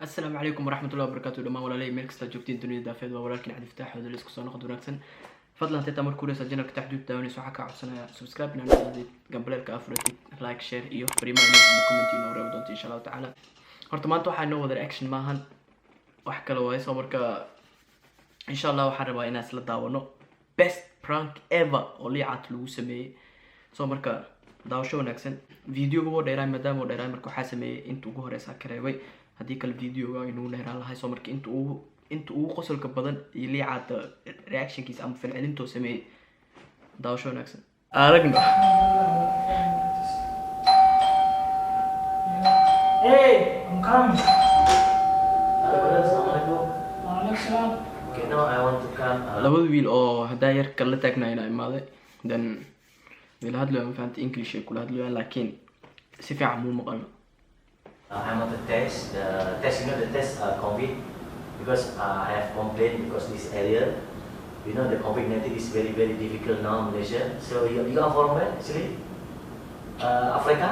السلام عليكم ورحمة الله وبركاته. دمان ولا مeel kasta joogtiin dunida daafeed waa walaalkiin Cabdi Fataax oo isku soo noqod wanaagsan. fadlan inta mar kuureysa channelka taxduud daawanayso waxa ka codsanaya subscribe inaan noqdo gambaleelka afratid like share iyo fariimo inoo comment inoo reebo doonto insha Allah taala. horta maanta waxaan noo wada reaction maahan wax kale way soo marka insha Allah waxaan rabaa inaan isla daawano best prank ever oo liicaad lagu sameeyay soo marka daawasho wanaagsan. videoga waa dheeraa maadaama uu dheeraa marka waxaa sameeyay inta ugu horeysa kareebay hadii kale videoga inuu dheeraan lahay soo marka inta uu qosolka badan iyo liicaad reactionkiisa ama falcelinto sameeyay daawasho wanaagsan. aragna Hey, I'm coming. Assalamualaikum. Waalaikumsalam. Okay, now I want to come. labada wiil oo hadaa yar kala taagnayna imaaday then wiil hadlo aan fahanti English kula hadlo laakiin si fiican muu maqalno. I want to test the test. You know the test COVID because I have complained because this area, you know, the COVID-19 is very difficult now in Malaysia. So you are from where actually? Africa?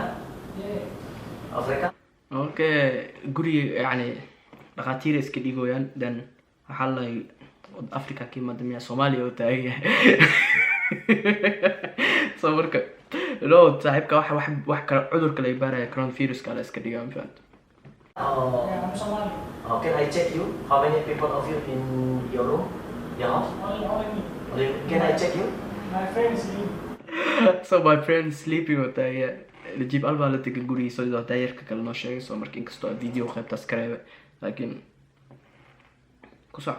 Yeah. Africa? okay guri yani dhaqaatiir iska dhigoyaan then waxa la Africa kiima damiya Soomaaliya oo taagay soo marka loo saaxiibka wax kala cudurka la ibaaraya coronavirus kala iska dhigaan faant. Yeah, I'm Somali. Can I check you? How many people of you in your room? Your house? Only me. Can I check you? My friend is leaving. so my friend sleeping oo taagay Najib Alba la tagay gurigiisa oo daayirka kala noo sheegay soo marka inkastoo video qaybtaas kareebay laakiin ku soc.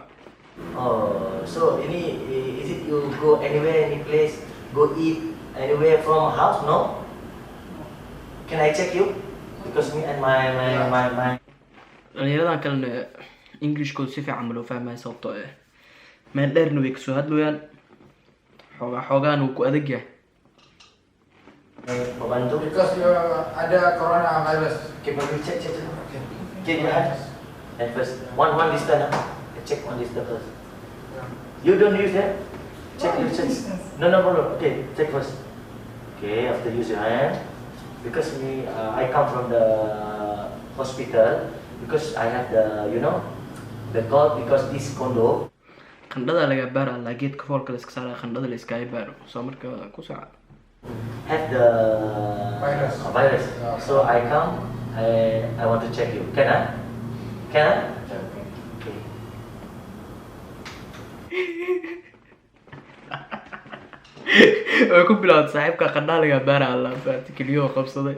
Oh, so is it you go anywhere, any place, go eat anywhere from house? No? Can I check you? Because me and my dhalinyaradan kalena Englishkooda si fiican ma loo fahmay sababtoo ah meel dheerna way kasoo hadlayaan xoogaan uu ku adag yahay. Pembantu. Because you ada coronavirus. Okay, but you check. Okay, your hands. And first, one distance. Check one distance first. You don't use that? Check your check. No. Okay, check first. Okay, after use your hand. Because I come from the hospital. Because I have the cold because this condo. qandhada laga baara la geedka foolka la iska saaray qandhada la iska baaro soo marka ku soc. Have the Virus. Virus. Yeah. So I come. I want to check you. Can I? Okay. way ku bilaad saaxiibka qandhada laga baara alla faati kaliyo qabsaday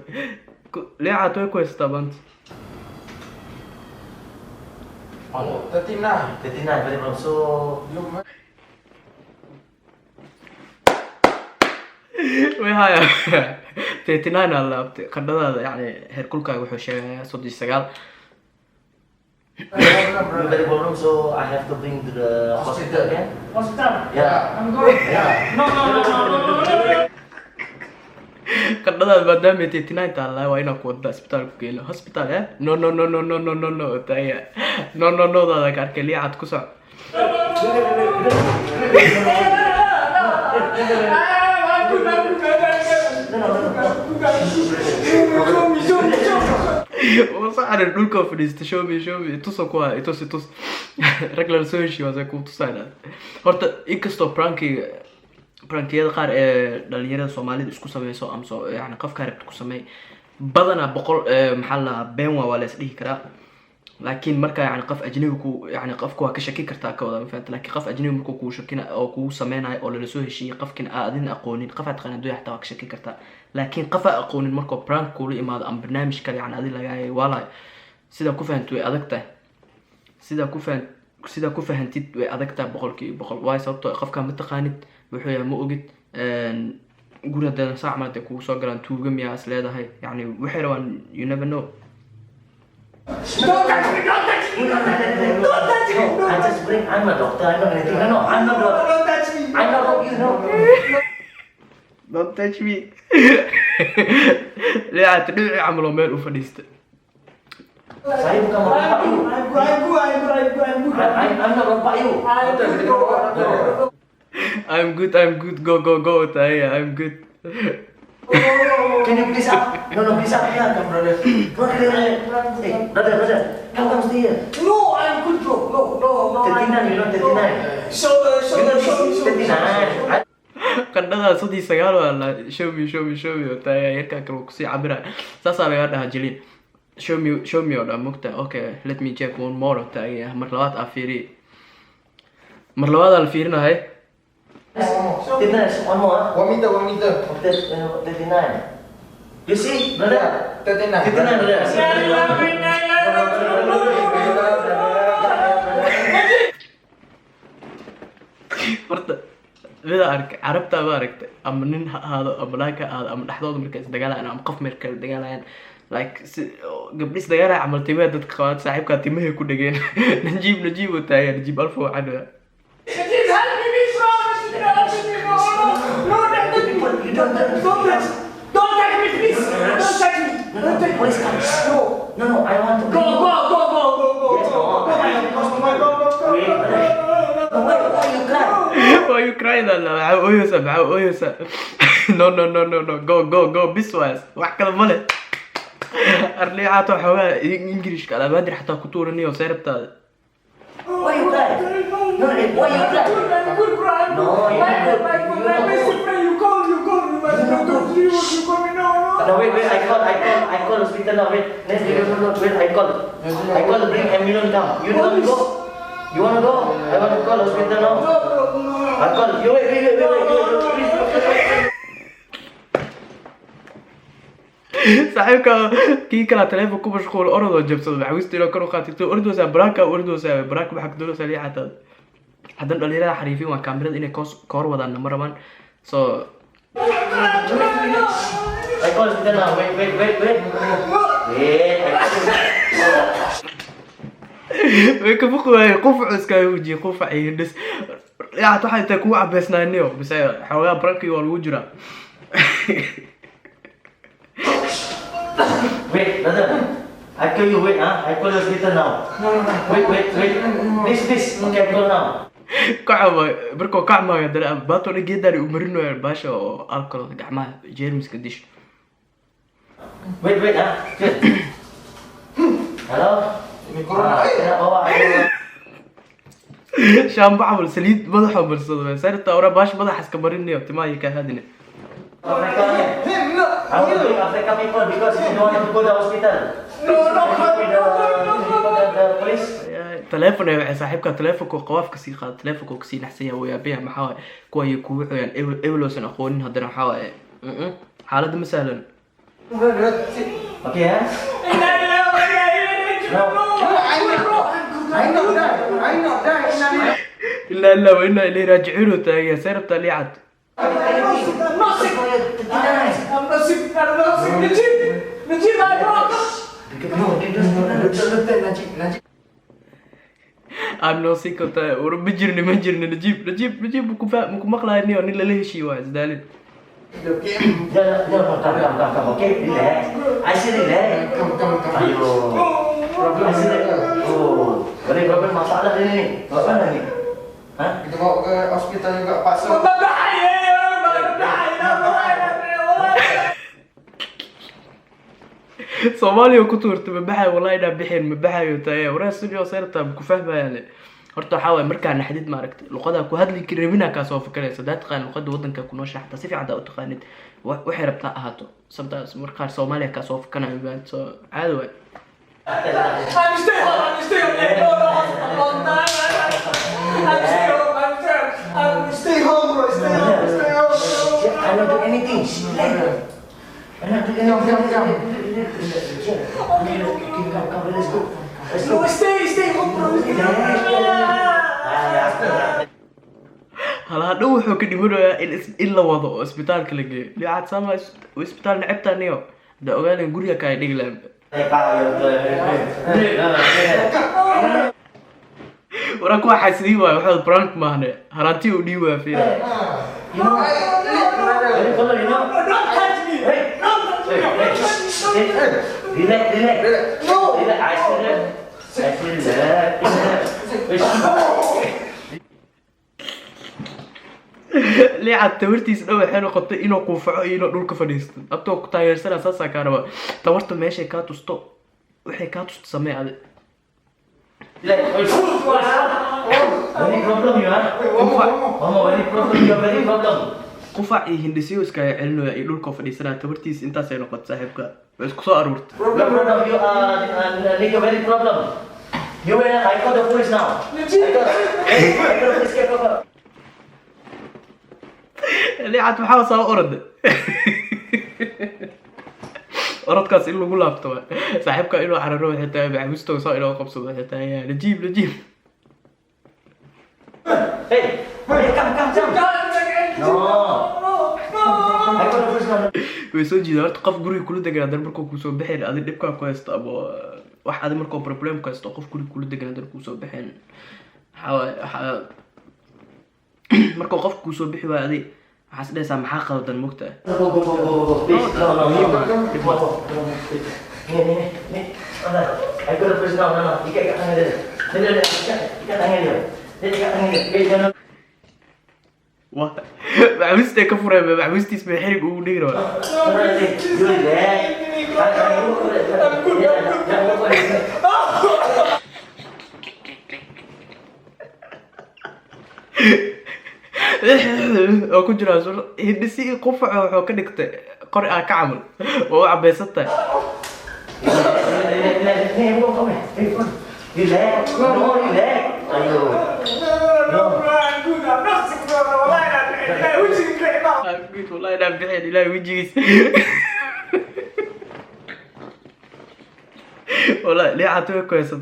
liicaad way ku haystaa bant 39. 39 very well. So You way haya 39 alla qandhadaada yani heerkulkaaga wuxuu sheegayaa 39. very problem. So I have to bring to the hospital again. Hospital. Yeah. I'm going. Yeah. No. qandhadaada maadaama 39 taala waa inaan ku wada isbitaalka geeyo hospital no taaya no daada ka arkay liicaad ku soc. وصار dhulka fadhiista show me ituso ku ah itus regular social waa ku tusayna horta inkastoo prankiyada qaar ee dhalinyarada Soomaalida isku sameeyso amso yani qofka rabta ku sameey badana boqol maxaa la been waa la isdhihi karaa laakiin marka yani qof ajnabi ku yani qofku waa ka shaki kartaa ka wada faanta laakiin qof ajnabi markuu ku shakina oo ku sameenayo oo la soo heshiiyay qofkin aadin aqoonin qof aad qanado xataa waa ka shaki kartaa laakiin qof aqoonin markuu prank ku imaado ama barnaamij kale yani adii laga yahay walaay sida ku fahanto way adag tahay sida ku fahantid way adag tahay boqolkiiba boqol way sababtoo qofka ma taqaanid wuxuu yahay ma ogid gurada saac maanta ku soo galaan tuuga miyaa is leedahay yani waxay rabaan you never know. Don't touch me. I just bring. I'm a doctor. I know anything. No, I'm not doctor. Don't touch me. I know you know. Don't touch me. liicaad dhinac camalo meel u fadhiista. Saya bukan merompak you. I'm good. I'm not merompak you. I'm good go taaya I'm good. Can you please up? No, please up. Yeah, come brother. Brother. Hey, brother. Come stay here. No, I'm good, bro. No. 39, you know 39. Show You know me. 39. qandhada 39 waa la show me oo taaya yarka kale ku sii cabira saas laga dhaha jilin show me oo dhan mugta okay let me check one more oo taaya mar labaad aan fiiri mar labaad aan fiirinahay 39, one more. 1 meter, 1 meter. 39. You see, brother? 39. 39, brother. horta mida arkay carabta ba aragtay ama nin ha ahaado ama naag ha ahaado ama dhexdooda markay isdagaalayaan ama qof meel kale dagaalayaan like gabdhis dagaalaya camal timaha dadka qabaad saaxiibkaa timahay ku dhageen najiib oo taagan najiib alfa oo cadha Don't touch me, please. Don't touch me. Police comes. No, I want to Go. Wait, why you cry? why you crying alla maxaa ooyeysa no go biswas wax kale male arliicaato xoogaa ingiriishka alabaadir xataa ku tuuraniyo seerabtaada Why you cry? No, why you cry? No, No, wait, I call hospital now, wait, next day, wait, I call, bring ambulance down. You want to go? You want to go? I want to call hospital now. I call, you wait. saaxiibka kii kala telefoon ku mashquul orodoo jabsado maxawistiilo kor u qaatito ordoosa baraaka maxaa ka doonaysa liixatada haddana dhalinyarada xariifin waa kaamirada inay koor wadaan ma rabaan so I call hospital now, wait. way ka fuqay qof cuska wajii qof ciidis yaa tahay inta ku cabeysnaaniyo bise xoogaa branki waa lagu jira Wait, brother, I tell you, wait, I call hospital now. Wait, please, okay, I call now. kacaba barko kacmaaga dara baato geedari u marinayo baasha oo alcohol gacmaha jeermiska dish Wait, Hello? shaamba camal saliid madaxa marsado saarta ora baash madaxa iska marinayo timaha ka hadine I want to bring Africa people because you don't want to go to the hospital. The police. telefoon ay saaxiibka telefoonka qawaafka sii qaad telefoonka sii naxsiya way abiya maxaa kuwa ay ku wixiyaan evolution aqoonin hadana maxaa waaye xaaladda ma sahlan Okay, yeah? I know that. لا وإنا اللي راجعينه تاعي سيربت اللي عاد I'm no sick of that. Or بجرني نجيب مقلع إني أنا اللي شيء واحد دالين. Come, okay, relax. I said relax. Ayo. I said, oh, boleh masalah ini. Apa ni? Hah? Kita bawa ke hospital juga paksa. Soomaaliya ku tuurtay mabaxay wallahi ina bixin mabaxayo taay waraa studio saarta ku fahmayaan horta waxa way markaan xadid ma aragtay luqada ku hadli kiribina ka soo fakaraysa dad qaan luqada wadanka ku nooshax ta si fiican u taqaanid waxay rabtaa ahaato sometimes markaan Soomaaliya ka soo fakanayo baan soo caadi way Stay home, bro. Stay home. I don't do anything. I don't do anything. Come, let's go. No, stay home, bro. hala hadhow wuxuu ka dhimanayaa in la wado oo isbitaalka la geeyo liaad sama isbitaal nacabtaaniyo da ogaaleen guriga ka ay dhigi lahayn waraa kuwa xasidii waayo waxaad prank maahne harantii u dhii waa fiira liaad tawartiis dhow waxay noqotay inuu quufaco iyo inuu dhulka fadhiisto abtoo ku taageersana saasaa kaa raba tawarta meeshay kaa tusto waxay kaa tusto samee adi Like, very problem you are. Very problem, you are very problem. qufac iyo hindisiyo iska celinaya iyo dhulka fadhiisanaa tabartiis intaas ay noqotay saaxiibka way isku soo aruurtay Problem, you are like a very problem. You will, I call the police now. I call the police, get over. liicad maxaa soo orod orodkaas in lagu laabto saaxiibka inuu cararo xitaa maxbuusto soo inoo qabsado xitaa yaa najiib Hey, come. No. I call the police now. way soo jiidaa horta qof guriga kula degan haddana markuu kusoo baxeen adi dhibkaa ku haysto ama wax adi markuu problem ku haysto qof guriga kula degan haddana kusoo baxeen markuu qof kusoo bixi waayo adi waxaa is dhahaysaa maxaa qaldan mogta Go. Please, no. I call the police now. No. You can't hang there. You can't hang there. maxbuustay ka fureen maxbuustiis bay xerig ugu dhigi rabaa oo ku jiraa hindisi qufaca wuxuu ka dhigtay qori ka camal oo u cabaysan tahay والله انا بحيل الهي وجهي والله ليه عطوه كويس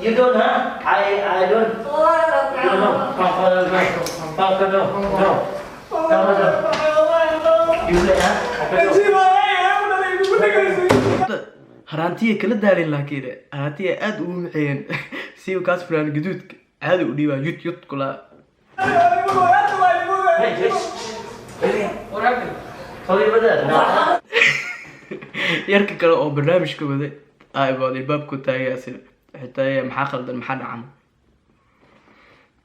You don't, huh? I don't. No. Come. No. You play, huh? هرانتيه كلا دارين لكن هرانتيه أد ومحين سيو كاس فلان جدود عادي وديوا يوت كلا Sorry brother. No. يركي كلا أو برنامج كبده بعد الباب كنت ياسين حتى محاخل ده محل عام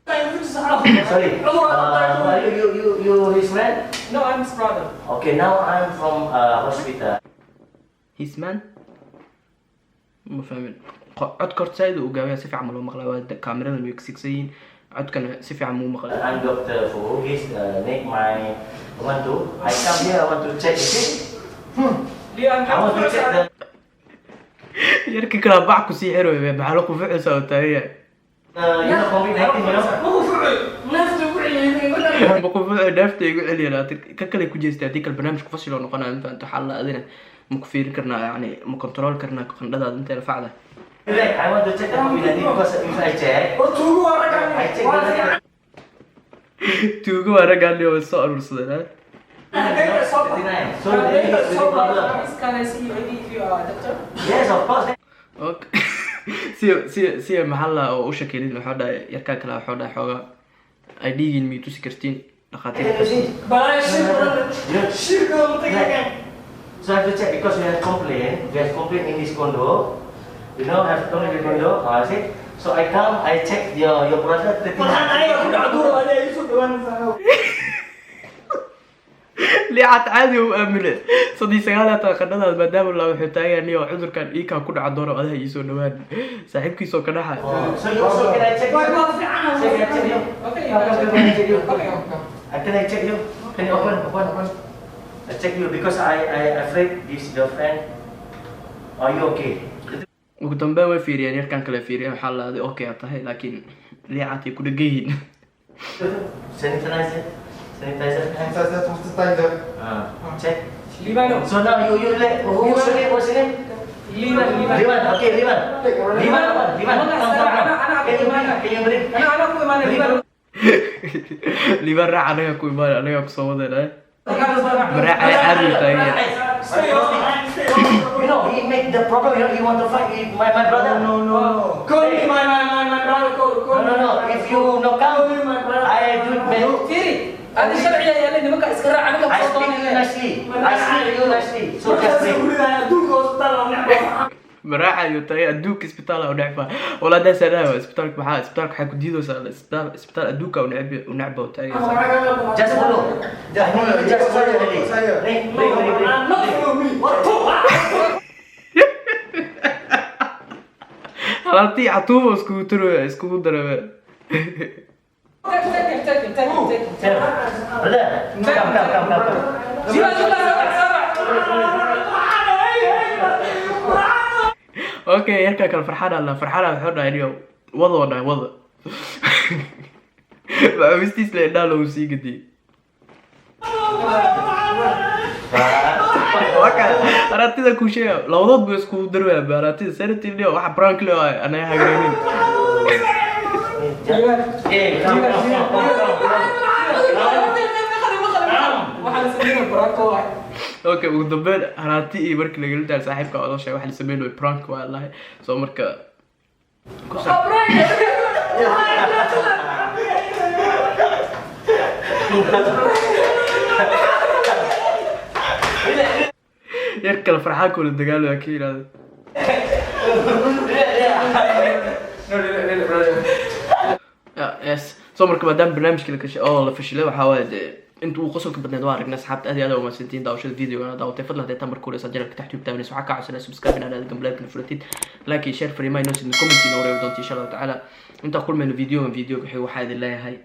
Sorry. You his friend? No, I'm his brother. Okay, now I'm from hospital. هيس مان ما فاهمين عد كرت سايد وجاوية سيف عملوا مغلوات كاميرا المكسيكيين عد كان سيف عمو مغلوات I'm Dr. Fu. His name my want to. I come here. I want to check. I want to check the. يركي كلا بعكو سيحرو بحالكو فعل سوتايا You know COVID-19, you know. بقول فعل دافته يقول لي لا ككل يكون جيست هذيك البرنامج كفصل لو نقنا أنت حل أذنه مكفير كرنا يعني مكنترول كرنا قندة أنت الفعلة. I want to check the COVID-19 because if I check. I check. توقو أرجع لي والصقر والصدر So there is no problem. Can I see you if you are a doctor? Yes, of course. أوكي سي محل أو شكلين الحوضة يركا كلا الحوضة حوضة أيديين ميتو سكرتين لخاطر So I have to check because we have complaint in this condo. You know, have complaint in the condo. I see. So I come, I check your brother. ليه عادي وأمله صدي سجالة قناة ما دام الله حتى يعني عذر كان إيكا كل عدورة وهذا يسوي نواد صاحب كيسو كناها. So can I check? Can I check you? Can you open? I check you because I afraid this your friend. Are you okay? وقدام بقى فيريان يركن كلا فيريان حلا هذه أوكي أتاه لكن ليه عادي كل جيد. Sanitizer. Check. Liban. So now you let what's your name? Liban. Okay, Liban. Can you bring? Liban راح أنا يكوي مال أنا يكوي صوّد ده. براح عادي تاني. You know, he make the problem. He want to fight my brother. No. Call me my brother. Call. No. If you no come, I do it. Firi. هذا الشرع يا اللي نمك اسكر عنك I speak you nicely. So just bring. مرaaxa iyo tagay adduunka isbitaal oo dhacfa wala da sanaa isbitaalka maxaa isbitaalka waxa ku diidaysaa isbitaal adduunka oo nacba oo tagay Just follow. Just follow the Saya. Not for me. halaltii catuubo iskugu darawe Take him. Brother, come. okay yarka kale farxada wuxuu dhahay wada wistiis la dhaalo uu sii gadi waka aratida ku sheey labadood buu isku darwaa baratida sanadtii waxa prank loo anay hagreenin Hey, come. okay ugu dambeyn arati iyo markii laga iltaa saaxiibka oo sheegay waxa la sameeyo prank waa allah soo marka ku yarka la farxaa kula dagaal waa ka yiraahdo yes soo marka maadaama barnaamijka la kashay oo la fashilay waxa waaye intuu qosolka badneed waa aragnay asxaabta aad u mahadsantiin daawashada videoga daawatay fadlan hadii tan markuu leeyahay channelka taxta taabanaysa waxa ka codsanaya subscribe inaad gambalka fulatid like share fariimaha inoo sidoo comment inoo reebo doontii insha Allah taala inta kulmayno video waxay idin leeyahay